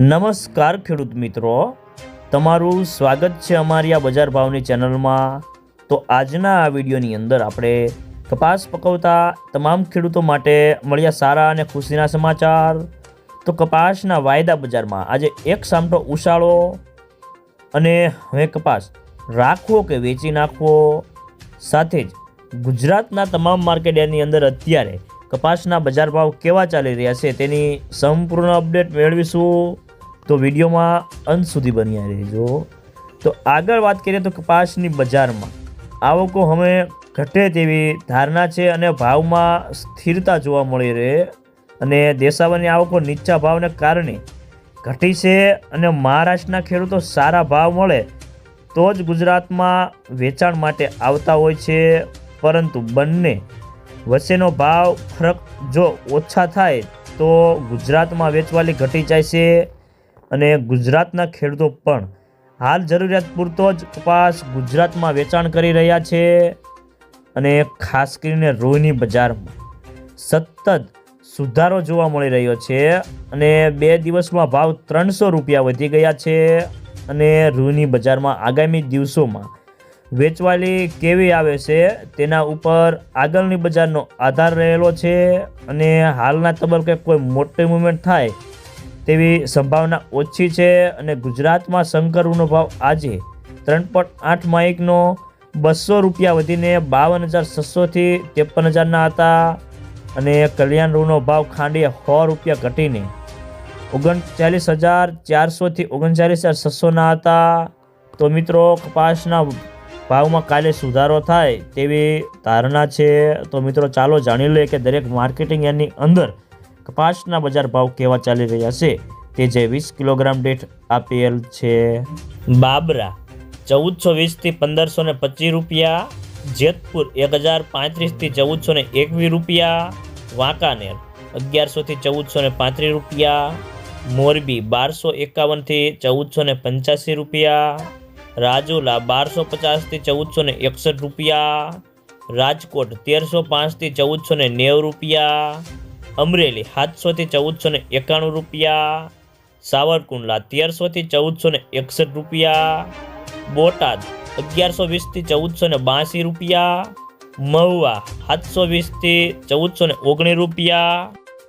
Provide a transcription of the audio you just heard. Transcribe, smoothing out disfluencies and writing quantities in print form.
નમસ્કાર ખેડૂત મિત્રો, તમારું સ્વાગત છે અમારી આ બજાર ભાવની ચેનલમાં। તો આજના આ વિડીયોની અંદર આપણે કપાસ પકવતા તમામ ખેડૂતો માટે મળ્યા સારા અને ખુશીના સમાચાર। તો કપાસના વાયદા બજારમાં આજે એક સામટો ઉછાળો અને હવે કપાસ રાખવો કે વેચી નાખવો, સાથે જ ગુજરાતના તમામ માર્કેટની અંદર અત્યારે કપાસના બજાર ભાવ કેવા ચાલી રહ્યા છે તેની સંપૂર્ણ અપડેટ મેળવીશું। તો વિડીયોમાં અંત સુધી બન્યા રહેજો। તો આગળ વાત કરીએ તો કપાસની બજારમાં આવકો હવે ઘટે તેવી ધારણા છે અને ભાવમાં સ્થિરતા જોવા મળી રહે અને દેશાવરની આવકો નીચા ભાવને કારણે ઘટી છે અને મહારાષ્ટ્રના ખેડૂતો સારા ભાવ મળે તો જ ગુજરાતમાં વેચાણ માટે આવતા હોય છે, પરંતુ બંને વચ્ચેનો ભાવ ફરક જો ઓછા થાય તો ગુજરાતમાં વેચવાલી ઘટી જાય છે અને ગુજરાતના ખેડૂતો પણ હાલ જરૂરિયાત પૂરતો જ કપાસ ગુજરાતમાં વેચાણ કરી રહ્યા છે અને ખાસ કરીને રૂઈની બજારમાં સતત સુધારો જોવા મળી રહ્યો છે અને 2 દિવસમાં ભાવ 300 રૂપિયા વધી ગયા છે અને રૂઈની બજારમાં આગામી દિવસોમાં વેચવાલી કેવી આવે છે તેના ઉપર આગળની બજારનો આધાર રહેલો છે અને હાલના તબક્કે કોઈ મોટી મૂવમેન્ટ થાય તેવી સંભાવના ઓછી છે અને ગુજરાતમાં શંકરનો ભાવ આજે 3.8 માઇકનો 200 રૂપિયા વધીને 52,600થી 53,000ના હતા અને કલ્યાણ રૂનો ભાવ ખાંડીએ 100 રૂપિયા ઘટીને 39,400થી 39,600ના હતા। તો મિત્રો, કપાસના ભાવમાં કાલે સુધારો થાય તેવી ધારણા છે। તો મિત્રો, ચાલો જાણી લઈએ કે દરેક માર્કેટિંગ યાર્ડની અંદર કપાસના બજાર ભાવ કેવા ચાલી રહ્યા છે તે જે 20 કિલોગ્રામ દીઠ આપેલ છે। બાબરા 1420થી 1525 રૂપિયા, જેતપુર 1035થી 1421 રૂપિયા, વાંકાનેર 1100થી 1435 રૂપિયા, મોરબી 1251થી 1485 રૂપિયા, રાજુલા 1250થી 1461 રૂપિયા, રાજકોટ 1305થી 1490 રૂપિયા, અમરેલી 700થી 1491 રૂપિયા, સાવરકુંડલા 1300થી 1461 રૂપિયા, બોટાદ 1120થી 1482 રૂપિયા, મહુવા 720થી 1419 રૂપિયા,